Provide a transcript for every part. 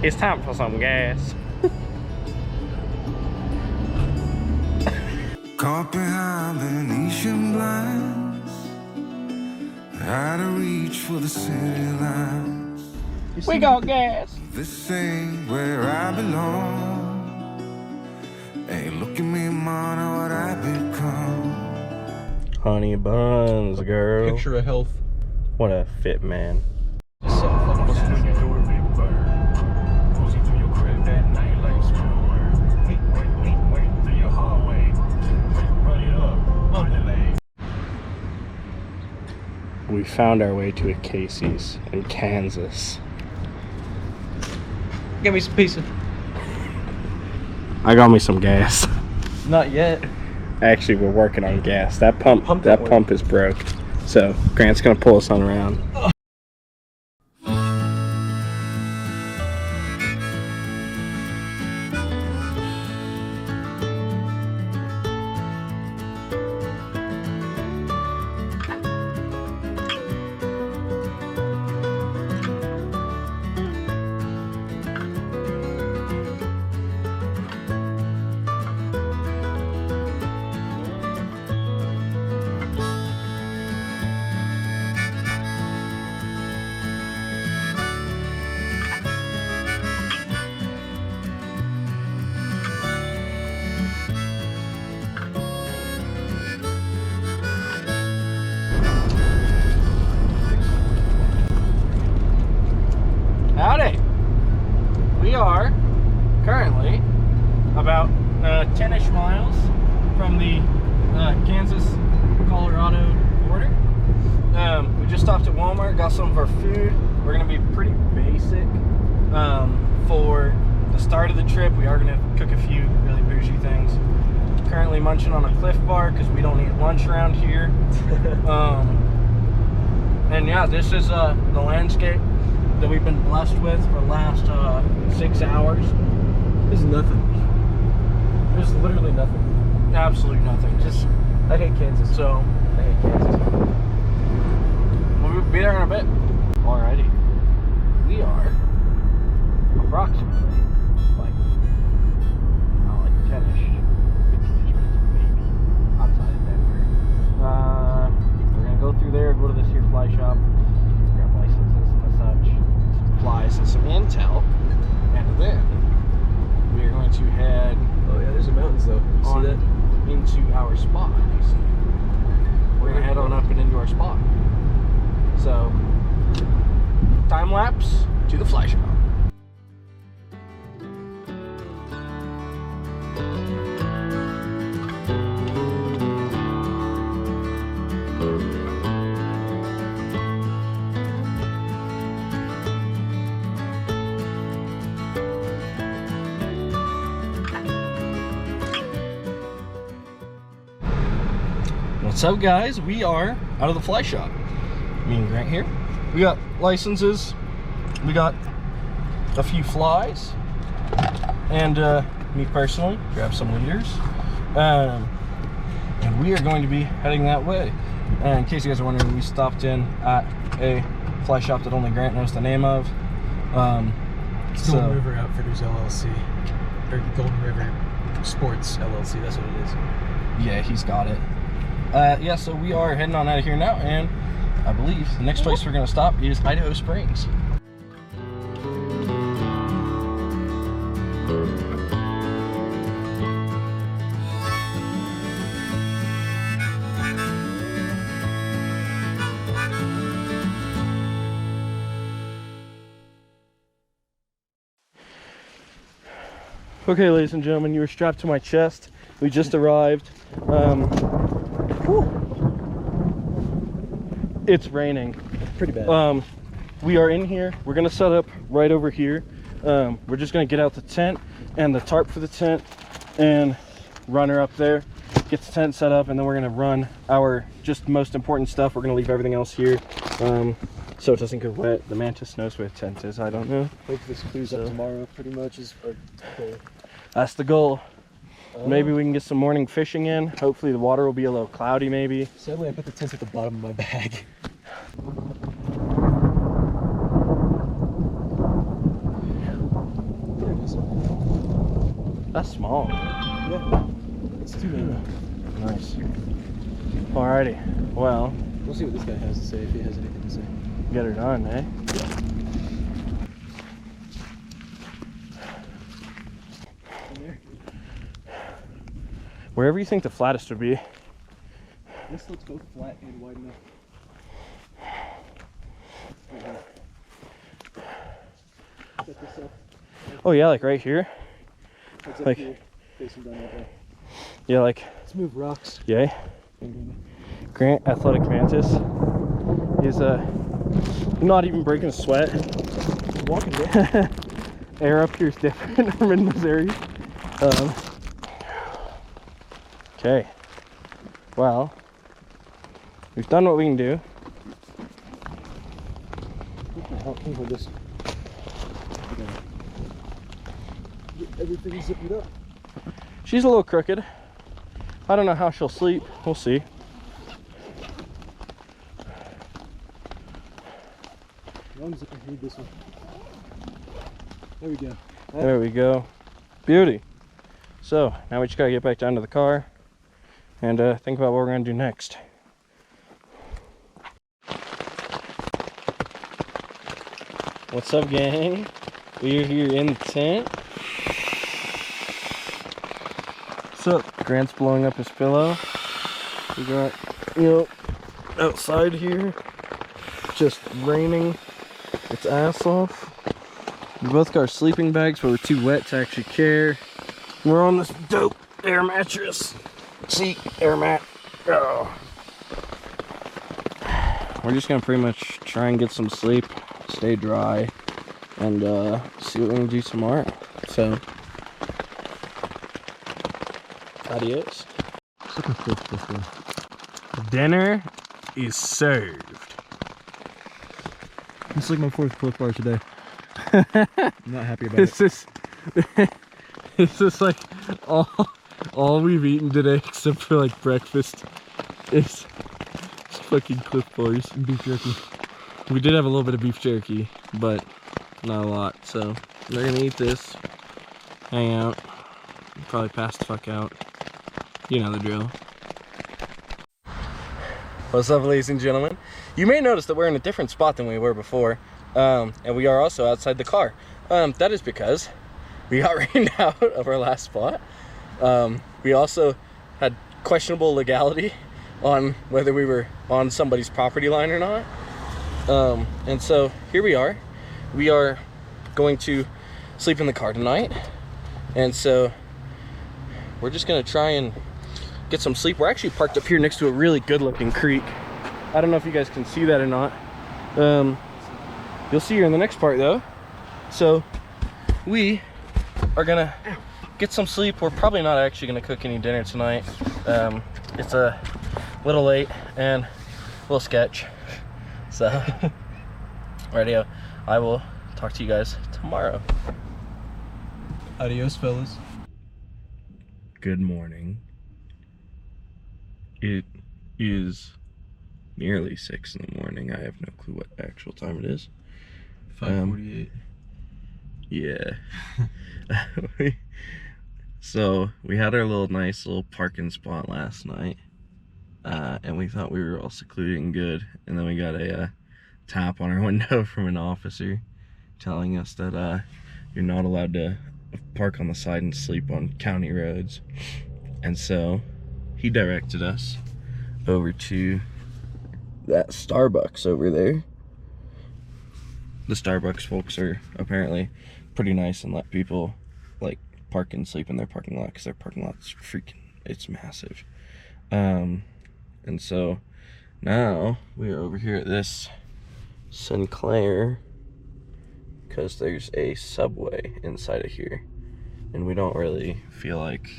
It's time for some gas. Caught behind Venetian blinds, out of reach for the city lines. We got gas. This ain't where I belong. Hey, look at me, man, what I become. Honey buns, girl. Picture of health. What a fit man. Just so fucking fast. We found our way to a Casey's in Kansas. Give me some pizza. I got me some gas. Not yet. Actually, we're working on gas. That pump is broke. So Grant's gonna pull us on around. Howdy! We are currently about 10-ish miles from the Kansas-Colorado border. We just stopped at Walmart, got some of our food. We're going to be pretty basic for the start of the trip. We are going to cook a few really bougie things. Currently munching on a Cliff Bar because we don't eat lunch around here. And yeah, this is the landscape that we've been blessed with for the last 6 hours. There's nothing. There's literally nothing. Absolutely nothing. Just I hate Kansas. so I hate Kansas. we'll be there in a bit. Alrighty, we are approximately like 10-ish, 15-ish minutes maybe outside of Denver. We're gonna go through there, go to this here fly shop, grab licenses and such, some flies and some intel, and then we are going to head Oh yeah, there's the mountains though. You see that? into our spot. You see, we're gonna head on up and into our spot. So, time lapse to the fly shop. What's up, guys? We are out of the fly shop. Me and Grant here. We got licenses. We got a few flies, and me personally grab some leaders. And we are going to be heading that way. And in case you guys are wondering, we stopped in at a fly shop that only Grant knows the name of. It's Golden River Outfitters LLC, or Golden River Sports LLC. That's what it is. Yeah, he's got it. Yeah, so we are heading on out of here now, and I believe the next place we're going to stop is Idaho Springs. Okay, ladies and gentlemen, you were strapped to my chest. We just arrived. It's raining. Pretty bad. We are in here. We're gonna set up right over here. We're just gonna get out the tent and the tarp for the tent and run her up there, get the tent set up, and then we're gonna run our just most important stuff. We're gonna leave everything else here so it doesn't get wet. The Mantis knows where the tent is. I don't know. Hope this clears up tomorrow. Pretty much is our goal. That's the goal. Maybe we can get some morning fishing in. Hopefully the water will be a little cloudy maybe. Sadly, I put the tent at the bottom of my bag. That's small. Yeah. It's 2 minutes. Nice. Alrighty. Well, We'll see what this guy has to say, if he has anything to say. get her done, eh? There. Wherever you think the flattest would be. This looks both flat and wide enough. Set this up. Oh yeah, like right here. It's up Like- here, facing down that way. Yeah, like, Let's move rocks. yay. Grant, Athletic Mantis, is not even breaking a sweat. Walking there. Air up here is different from in Missouri. Okay. Well, we've done what we can do. Help me with this. Get everything zipped up. She's a little crooked. I don't know how she'll sleep. We'll see. As long as I can read this one. There we go. There we go. Beauty. So now we just gotta get back down to the car and think about what we're gonna do next. What's up, gang? We're here in the tent. What's up? Grant's blowing up his pillow. We got, outside here, just raining its ass off. We both got our sleeping bags, but we're too wet to actually care. We're on this dope air mattress. See, air mat. Oh. We're just gonna pretty much try and get some sleep, stay dry, and see what we can do tomorrow. So, adios. Dinner is served. It's like my 4th Cliff Bar today. I'm not happy about It's just, it's just like all we've eaten today, except for like breakfast, is fucking Cliff Bars and beef jerky. We did have a little bit of beef jerky, but not a lot. So we're gonna eat this, hang out, probably pass the fuck out. You know the drill. What's up, ladies and gentlemen? You may notice that we're in a different spot than we were before, and we are also outside the car. That is because we got rained out of our last spot. We also had questionable legality on whether we were on somebody's property line or not. And so here we are. We are going to sleep in the car tonight. And so we're just gonna try and get some sleep. We're actually parked up here next to a really good looking creek. I don't know if you guys can see that or not. You'll see here in the next part though. So we are gonna get some sleep. We're probably not actually gonna cook any dinner tonight. It's a little late and a little sketch. So radio, I will talk to you guys tomorrow. Adios, fellas. Good morning. It is nearly 6 in the morning. I have no clue what actual time it is. 5:48. Yeah. So we had our nice little parking spot last night, and we thought we were all secluded and good, and then we got a tap on our window from an officer telling us that you're not allowed to park on the side and sleep on county roads. And so he directed us over to that Starbucks over there. The Starbucks folks are apparently pretty nice and let people like park and sleep in their parking lot, because their parking lot's it's massive. And so now we are over here at this Sinclair because there's a Subway inside of here, and we don't really feel like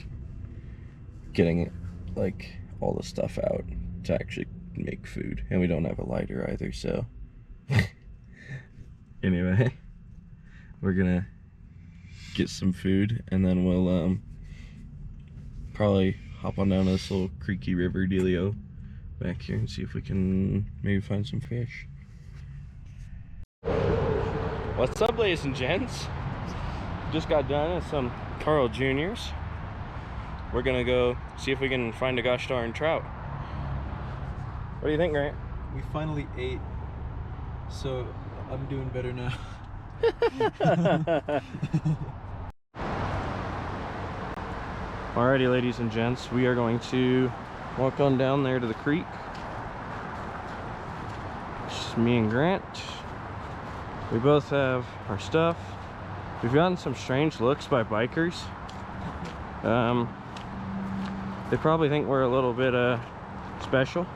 getting like all the stuff out to actually make food, and we don't have a lighter either. So anyway, we're gonna get some food, and then we'll probably hop on down to this little creaky river dealio back here and see if we can maybe find some fish. What's up, ladies and gents? Just got done with some Carl Jr.'s. We're gonna go see if we can find a gosh darn trout. What do you think, Grant? We finally ate, so I'm doing better now. Alrighty, ladies and gents, we are going to walk on down there to the creek. It's just me and Grant. We both have our stuff. We've gotten some strange looks by bikers. They probably think we're a little bit special.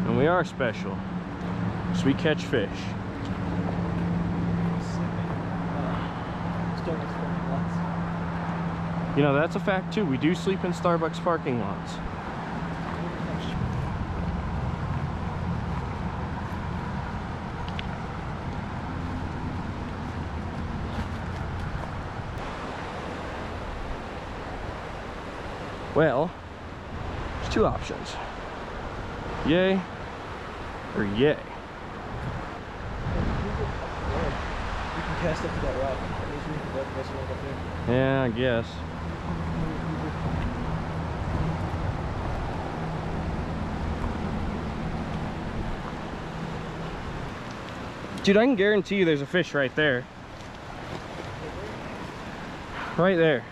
And we are special, because we catch fish. You know, that's a fact too. We do sleep in Starbucks parking lots. Well, there's two options. Yay or yay. You can cast up to that rock. Yeah, I guess. Dude, I can guarantee you there's a fish right there. Right there.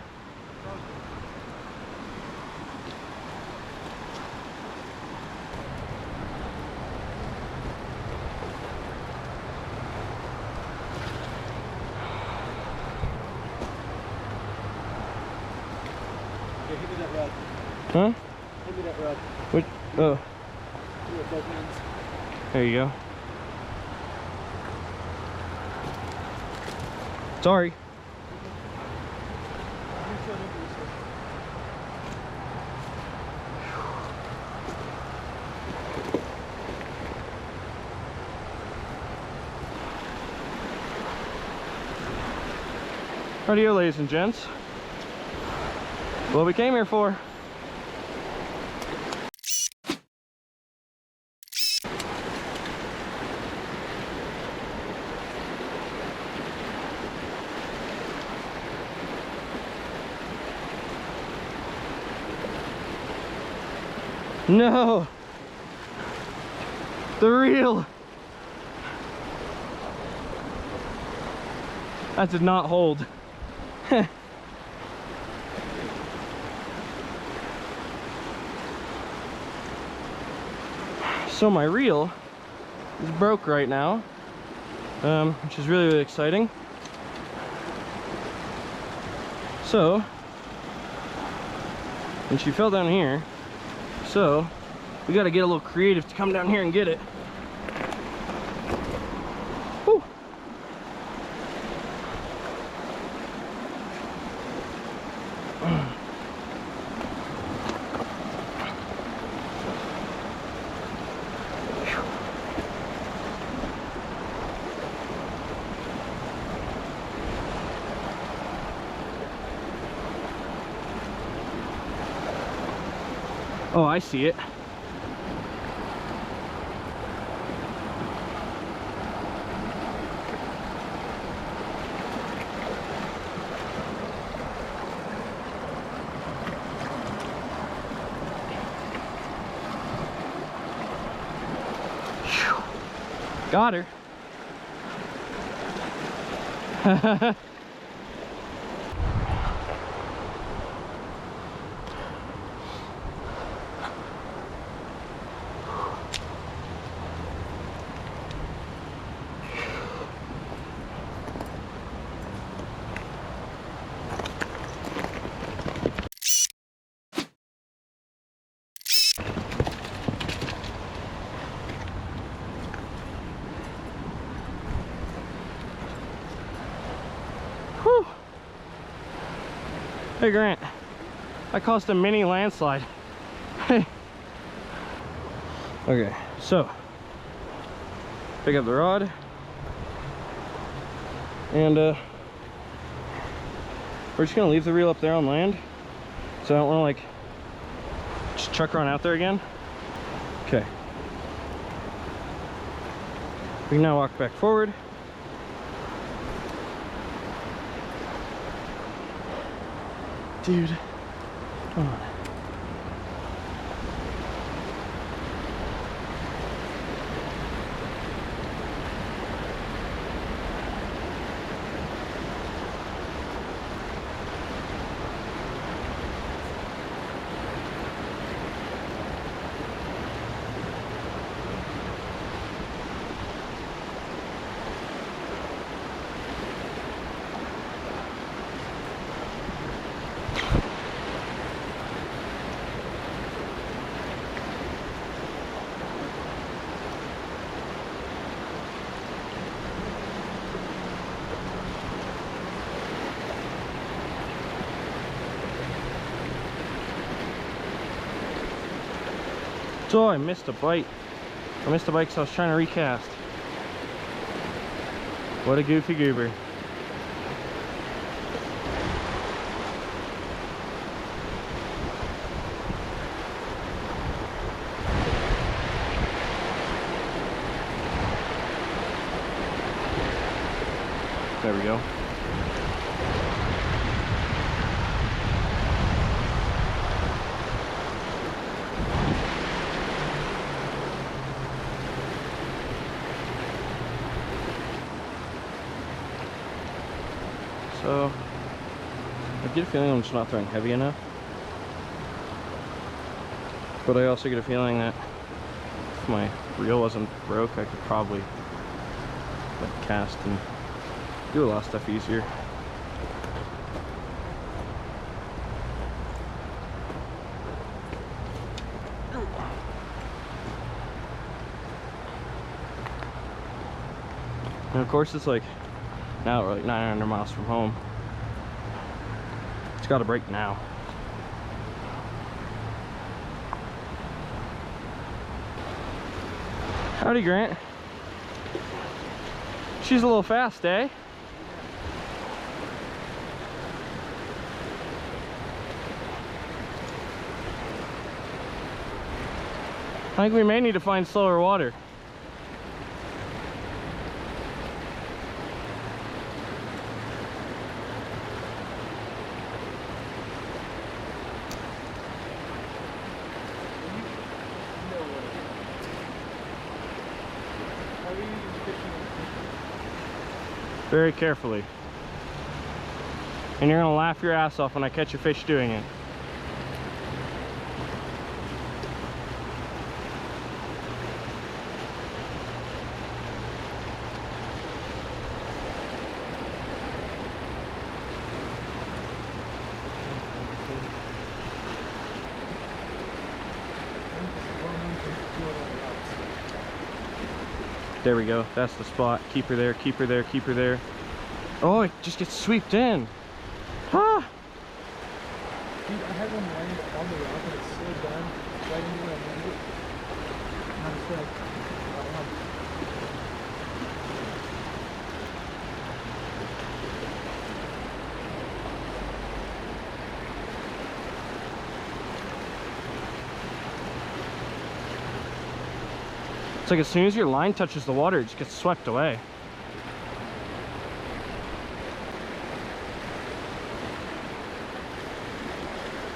Hit me that rod. Huh? Hit me that rod. What? Oh, Do it both hands. there you go. Sorry. Rightio, ladies and gents. What we came here for. No! The reel! That did not hold. So my reel is broke right now, which is really, really exciting. So, and she fell down here. So, we gotta get a little creative to come down here and get it. Whew. Oh, I see it. Got her. Whew. Hey Grant, that caused a mini landslide. Hey. Okay, so pick up the rod and we're just gonna leave the reel up there on land, so I don't want to like just chuck her on out there again. Okay. We can now walk back forward. Dude, come on. So I missed a bite. I missed a bite because I was trying to recast. What a goofy goober. There we go. So, I get a feeling I'm just not throwing heavy enough. But I also get a feeling that if my reel wasn't broke, I could probably like cast and do a lot of stuff easier. And of course it's like, now we're like 900 miles from home. It's got to break now. Howdy, Grant. She's a little fast, eh? I think we may need to find slower water. Very carefully. And you're gonna laugh your ass off when I catch a fish doing it. There we go. That's the spot. Keep her there, keep her there, keep her there. Oh, it just gets sweeped in. Ah! Dude, I had one land on the rock and it slid down right into where I landed it. And I was like, It's like as soon as your line touches the water, it just gets swept away.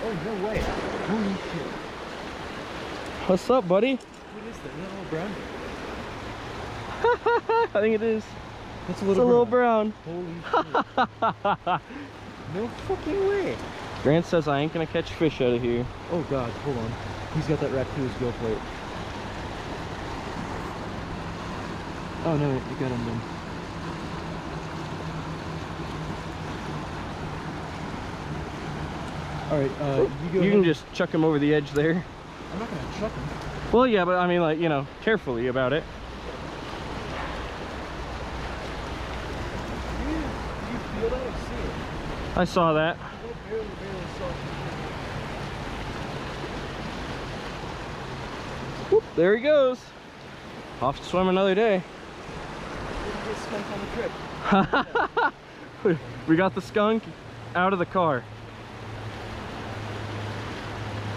oh, no way. Holy shit. What's up, buddy? What is that? Is that a little brown? I think it is. That's It's a little brown. Holy shit. No fucking way. Grant says I ain't gonna catch fish out of here. Oh god, hold on. He's got that wrapped to his gill plate. Oh no, you got him then. Alright, You can just chuck him over the edge there. I'm not gonna chuck him. Well, yeah, but I mean, like, you know, carefully about it. You feel that? I see it. I saw that. I barely saw it. Whoop, there he goes. Off to swim another day. Didn't get skunk on the trip. We got the skunk out of the car.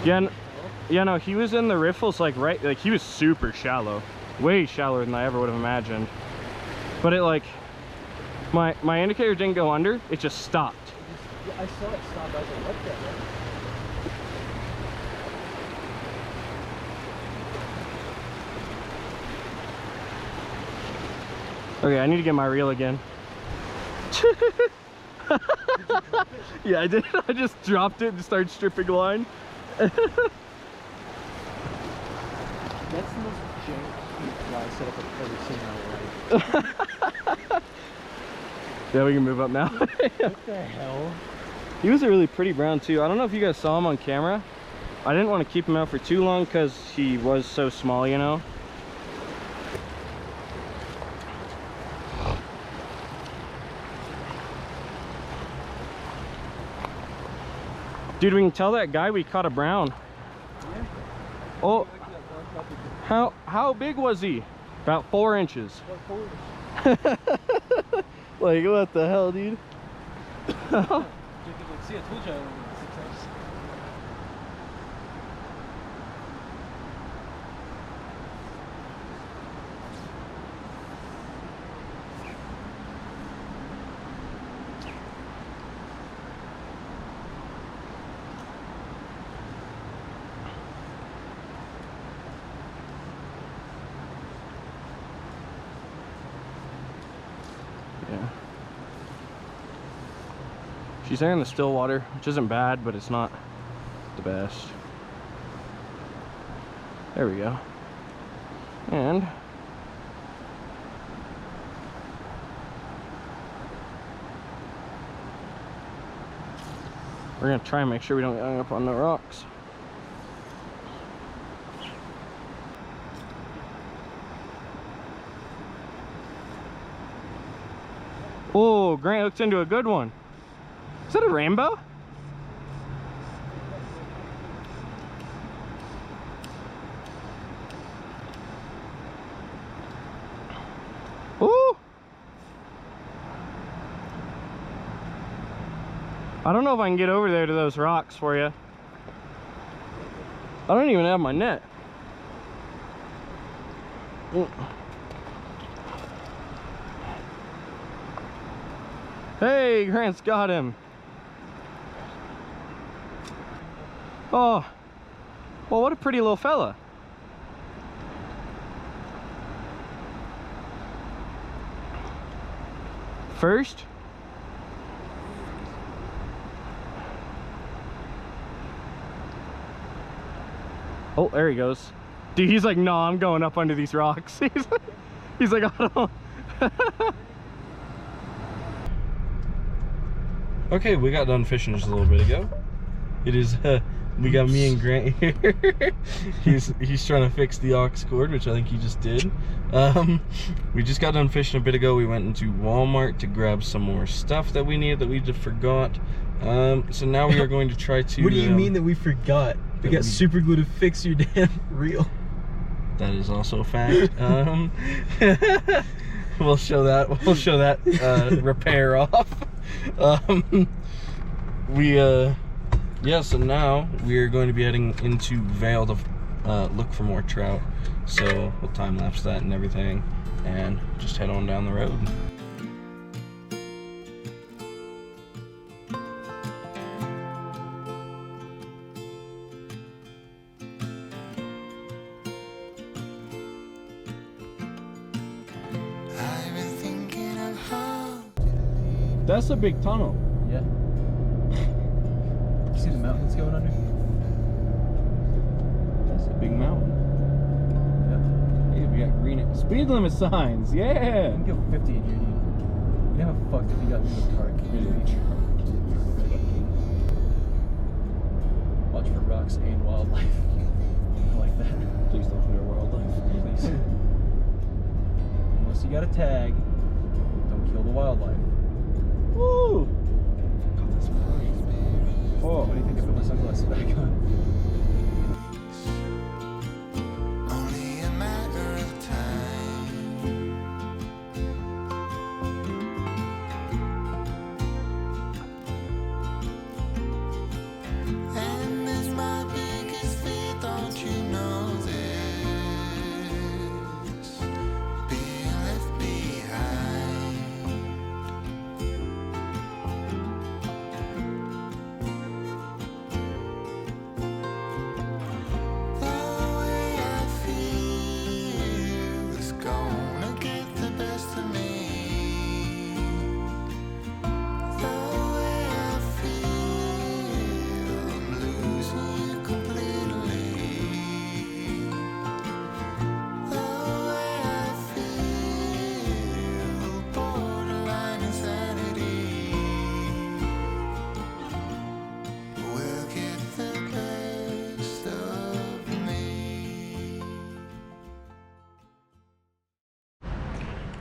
Yeah, no, he was in the riffles, like, right, like, he was super shallow. Way shallower than I ever would have imagined. But it like, my indicator didn't go under, it just stopped. I saw it stop. I was like, what the heck? Okay, I need to get my reel again. Yeah, I did. I just dropped it and started stripping line. That's the most jank fly setup I've ever seen in my life. Yeah, we can move up now. What the hell? He was a really pretty brown too. I don't know if you guys saw him on camera. I didn't want to keep him out for too long because he was so small, you know. Dude, we can tell that guy we caught a brown. Yeah. Oh, how big was he? About 4 inches. Like, what the hell, dude? See, I told you I only went 6 inches. Yeah. She's there in the still water, which isn't bad, but it's not the best. There we go. And we're gonna try and make sure we don't get hung up on the rocks. Oh, Grant hooked into a good one. Is that a rainbow? Ooh! I don't know if I can get over there to those rocks for you. I don't even have my net. Hey, Grant's got him. Oh, well, what a pretty little fella. First. Oh, there he goes. Dude, he's like, no, I'm going up under these rocks. He's like, I don't. Okay, we got done fishing just a little bit ago. It is, we got me and Grant here. he's trying to fix the aux cord, which I think he just did. We just got done fishing a bit ago. We went into Walmart to grab some more stuff that we needed that we just forgot. So now we are going to try to... What do you mean that we forgot? We got super glue to fix your damn reel. That is also a fact. We'll show that repair off. Yeah, so now we are going to be heading into Vale to look for more trout. So we'll time lapse that and everything and just head on down the road. That's a big tunnel. Yeah. You see the mountains going under? That's a big mountain. Yeah. Hey, we got green speed limit signs. You Yeah. can go 50 in here, dude. You know how fucked if you got into a car. Watch for rocks and wildlife. I like that. Please don't fear wildlife. Please. Unless you got a tag, don't kill the wildlife. Woo! God, that's bright. Oh, What do you think I put my sunglasses back on? Only a matter of time. And it's my biggest fear, don't you know this? Being left behind.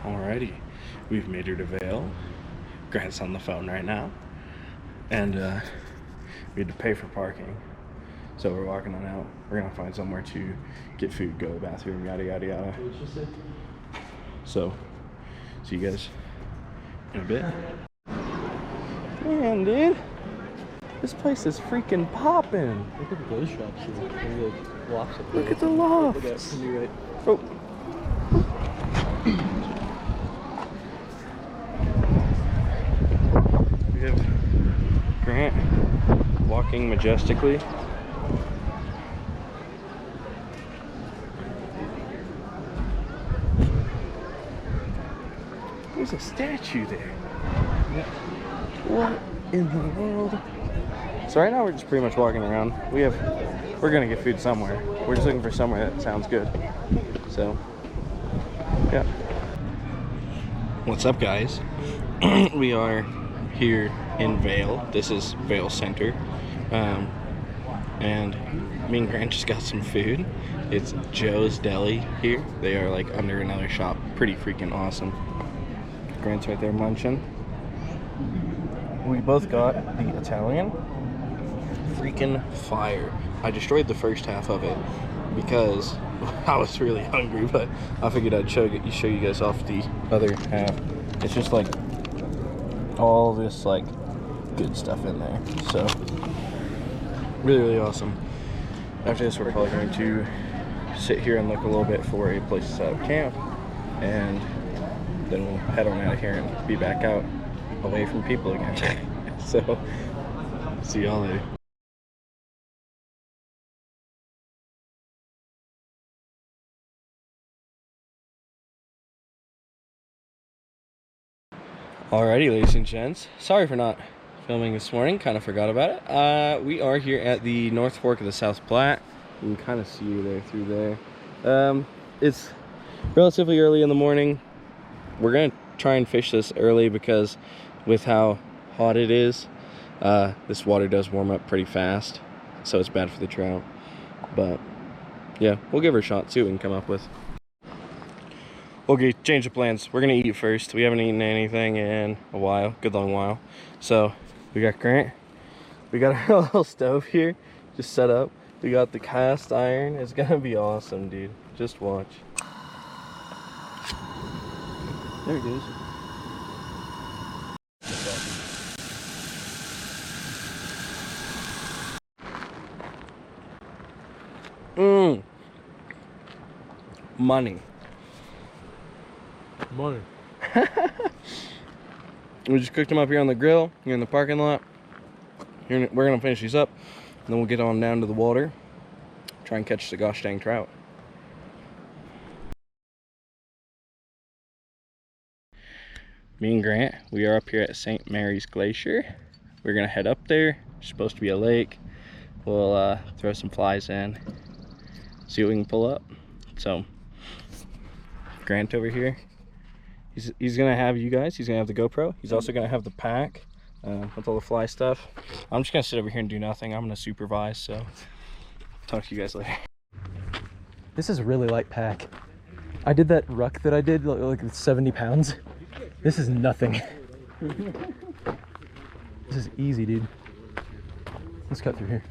Alrighty, we've made her to Vale. Grant's on the phone right now, and we had to pay for parking, so we're walking on out. We're gonna find somewhere to get food, go to the bathroom, yada yada yada. So, see you guys in a bit. Man, dude, this place is freaking popping. Look at the clothes shops here. Maybe like lofts up there. Look at the lofts. Look at it. You're right. Oh. We have Grant walking majestically. There's a statue there. What in the world? So right now we're just pretty much walking around. We're gonna get food somewhere. We're just looking for somewhere that sounds good. So, yeah. What's up, guys? We are here in Vale. This is Vale Center. And me and Grant just got some food. It's Joe's Deli here. They are like under another shop. Pretty freaking awesome. Grant's right there munching. We both got the Italian. Freaking fire. I destroyed the first half of it because I was really hungry, but I figured I'd show you guys off the other half. It's just like all this like good stuff in there. So really, really awesome. After this, we're probably going to sit here and look a little bit for a place to set up camp, and then we'll head on out of here and be back out away from people again. So see y'all later. Alrighty, ladies and gents. Sorry for not filming this morning. Kind of forgot about it. We are here at the North Fork of the South Platte. You can kind of see you there through there. It's relatively early in the morning. We're gonna try and fish this early because with how hot it is, this water does warm up pretty fast, so it's bad for the trout. But yeah, we'll give her a shot, see what we can come up with. Okay, change of plans. We're gonna eat first. We haven't eaten anything in a while, good long while. So we got Grant. We got our little stove here, just set up. We got the cast iron. It's gonna be awesome, dude. Just watch. There it goes. Money. Money. We just cooked them up here on the grill, here in the parking lot. We're gonna finish these up, and then we'll get on down to the water, try and catch the gosh dang trout. Me and Grant, we are up here at St. Mary's Glacier. We're gonna head up there. It's supposed to be a lake. We'll throw some flies in, see what we can pull up. So Grant over here, he's gonna have you guys. He's gonna have the GoPro. He's also gonna have the pack with all the fly stuff. I'm just gonna sit over here and do nothing. I'm gonna supervise. So talk to you guys later. This is really light pack. I did that ruck that I did like 70 pounds. This is nothing. This is easy, dude. Let's cut through here.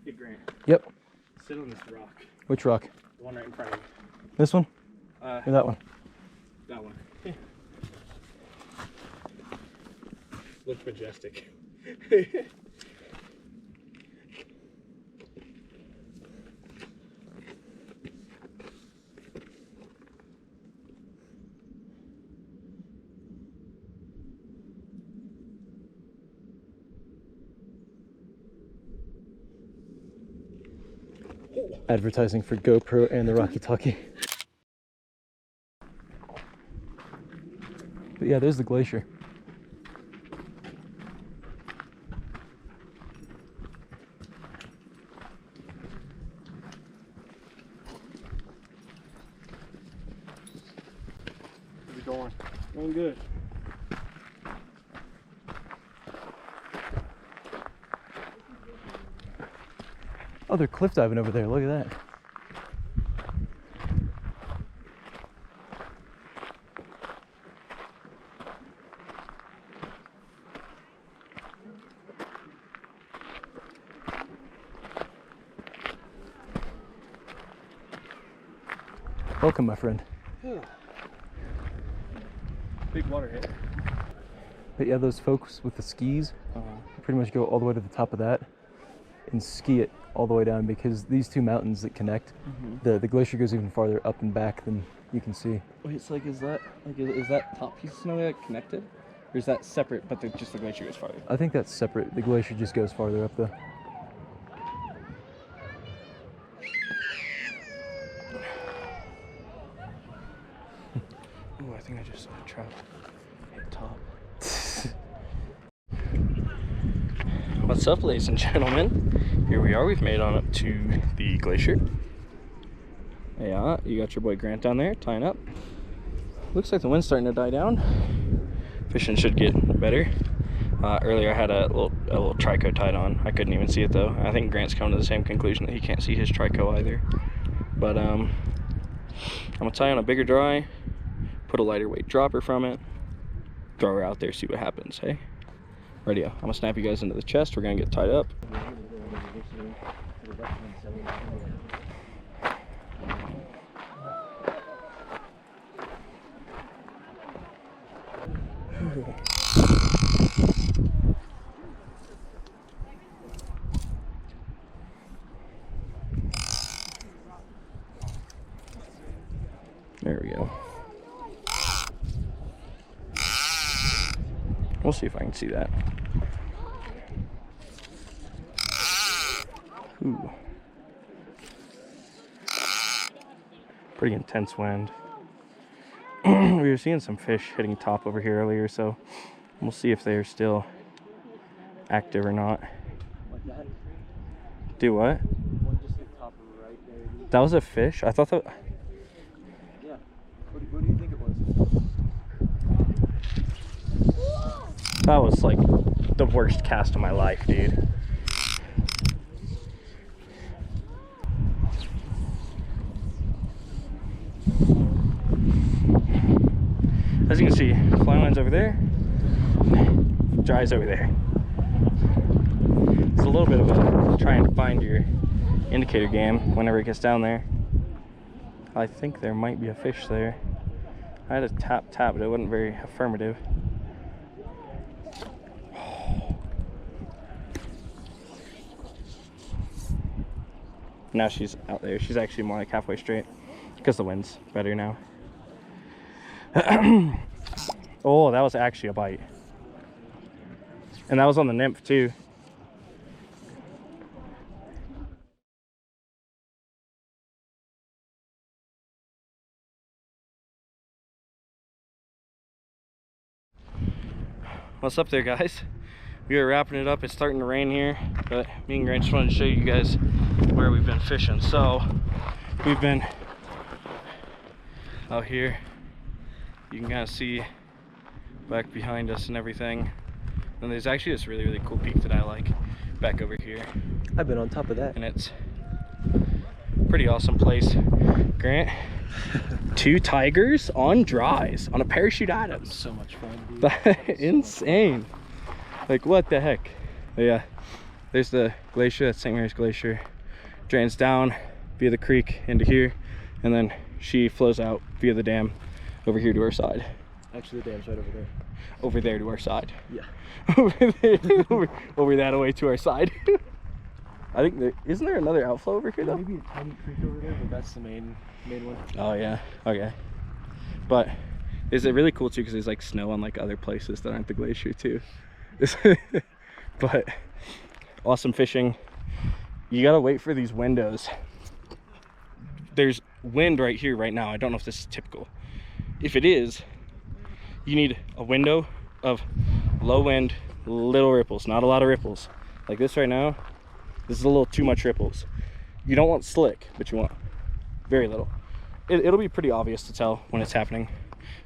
Hey Grant. Yep. Sit on this rock. Which rock? The one right in front of you. This one? Or that one? That one. Yeah. Looks majestic. Advertising for GoPro and the Rocky Talkie. But yeah, there's the glacier. How's it going? Going good. Oh, they're cliff diving over there. Look at that. Welcome, my friend. Big water hit. But yeah, those folks with the skis pretty much go all the way to the top of that and ski it all the way down, because these two mountains that connect, the glacier goes even farther up and back than you can see. Wait, it's like, is that top piece of snow that connected? Or is that separate, but just the glacier goes farther? I think that's separate. The glacier just goes farther up though. Ooh, I think I just saw a trout hit top. What's up, ladies and gentlemen? Here we are. We've made on up to the glacier. Yeah, you got your boy Grant down there tying up. Looks like the wind's starting to die down. Fishing should get better. Earlier I had a little trico tied on. I couldn't even see it though. I think Grant's come to the same conclusion that he can't see his trico either. But I'm gonna tie on a bigger dry, put a lighter weight dropper from it, throw her out there, see what happens, hey? Radio. I'm gonna snap you guys into the chest. We're gonna get tied up. There we go. We'll see if I can see that. Ooh. Pretty intense wind. We were seeing some fish hitting top over here earlier, so we'll see if they're still active or not. Like that? Do what? One just hit top right there. That was a fish? I thought that... Yeah. What do you think it was? That was like the worst cast of my life, dude. As you can see, fly line's over there, dry's over there. It's a little bit of a try and find your indicator game whenever it gets down there. I think there might be a fish there. I had a tap, but it wasn't very affirmative. Now she's out there. She's actually more like halfway straight because the wind's better now. Oh, that was actually a bite. And that was on the nymph too. What's up there, guys? We are wrapping it up. It's starting to rain here, but me and Grant just wanted to show you guys where we've been fishing. So we've been out here. You can kind of see back behind us and everything. And there's actually this really cool peak that I like back over here. I've been on top of that. And it's a pretty awesome place. Grant, 2 tigers on dries on a parachute Adams. So much fun, dude. That's insane. Like, what the heck? But yeah, there's the glacier. That's St. Mary's Glacier. Drains down via the creek into here, and then she flows out via the dam over here to our side. Actually, the dam's right over there. Over there to our side. Yeah. Over there, over that away to our side. I think isn't there another outflow over here though? Maybe a tiny creek over there, but that's the main one. Oh yeah, okay. But is it really cool too, because there's like snow on like other places that aren't the glacier too. But awesome fishing. You gotta wait for these windows there's wind right here right now. I don't know if this is typical. If it is, you need a window of low wind, little ripples, not a lot of ripples. Like this right now, this is a little too much ripples. You don't want slick, but you want very little. It'll be pretty obvious to tell when it's happening.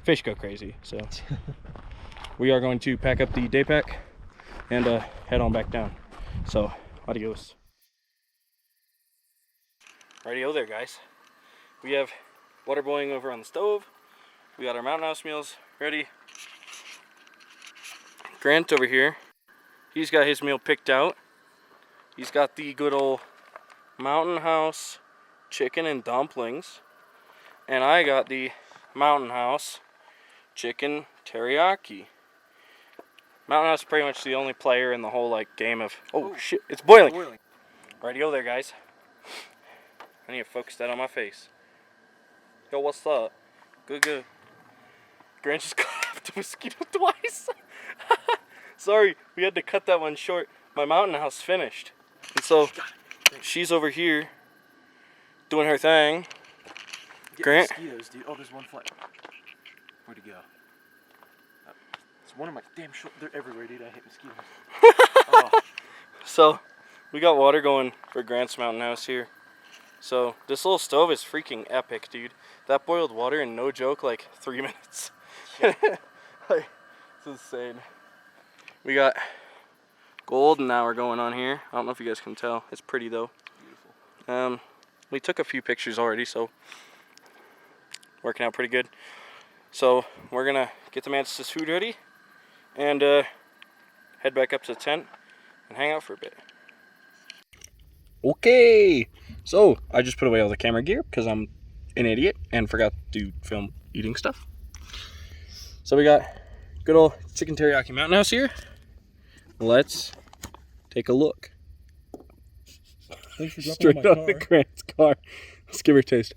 Fish go crazy, so we are going to pack up the day pack and head on back down. So, adios. Rightio there, guys. We have water boiling over on the stove. We got our Mountain House meals ready. Grant over here, he's got his meal picked out. He's got the good old Mountain House chicken and dumplings. And I got the Mountain House chicken teriyaki. Mountain House is pretty much the only player in the whole like game of, oh shit, it's boiling. Rightio there, guys. I need to focus that on my face. Yo, what's up? Good. Grant just clapped a mosquito twice. Sorry, we had to cut that one short. My Mountain House finished. And so, she's over here doing her thing. Get Grant? mosquitoes, dude. Oh, there's one fly. Where'd he go? It's one of my damn short. They're everywhere, dude. I hate mosquitoes. Oh. So, we got water going for Grant's Mountain House here. So, this little stove is freaking epic, dude. That boiled water in, no joke, like 3 minutes. Like, it's insane. We got golden hour going on here. I don't know if you guys can tell. It's pretty though. Beautiful. We took a few pictures already, so working out pretty good. So we're gonna get the mantis food ready and head back up to the tent and hang out for a bit. Okay, so I just put away all the camera gear because I'm an idiot and forgot to film eating stuff. So we got good old chicken teriyaki Mountain House here. Let's take a look. Thanks for dropping Straight my out of Grant's car. Let's give her a taste.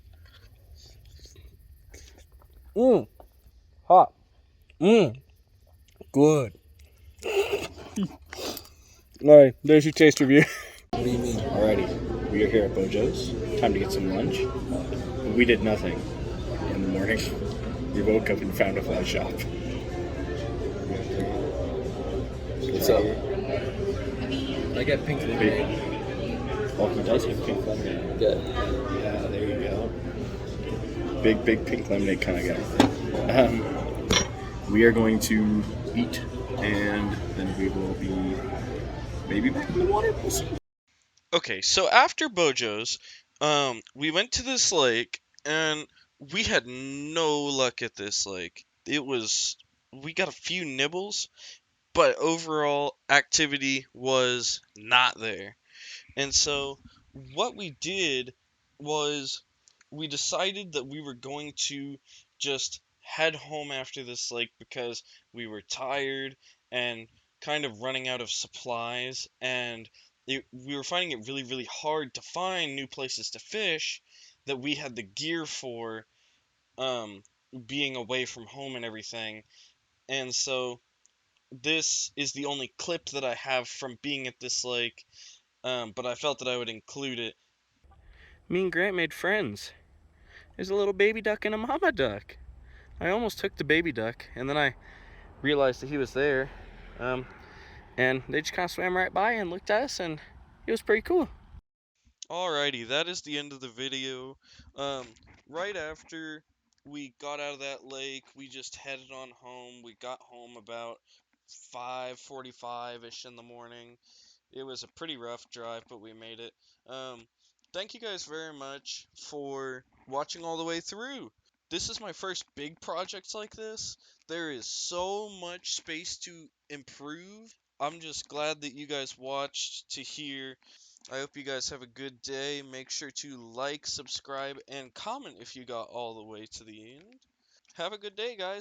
Hot. Good. Alright, there's your taste review. What do you mean? Alrighty, we are here at Bojo's. Time to get some lunch. We did nothing in the morning. We woke up and found a fly shop. What's up? I got pink lemonade. Oh, he does have pink lemonade. Good. Yeah, there you go. Big pink lemonade kind of guy. We are going to eat, and then we will be maybe back in the water. We'll see. Okay, so after Bojo's, we went to this lake, and we had no luck at this lake. We got a few nibbles, but overall activity was not there. And so what we did was we decided that we were going to just head home after this lake because we were tired and kind of running out of supplies, and we were finding it really, really hard to find new places to fish that we had the gear for, being away from home and everything. And so this is the only clip that I have from being at this lake, but I felt that I would include it. Me and Grant made friends. There's a little baby duck and a mama duck. I almost took the baby duck, and then I realized that he was there. And they just kind of swam right by and looked at us, and it was pretty cool. Alrighty, that is the end of the video. Right after we got out of that lake, we just headed on home. We got home about 5:45-ish in the morning. It was a pretty rough drive, but we made it. Thank you guys very much for watching all the way through. This is my first big project like this. There is so much space to improve. I'm just glad that you guys watched to hear. I hope you guys have a good day. Make sure to like, subscribe, and comment if you got all the way to the end. Have a good day, guys.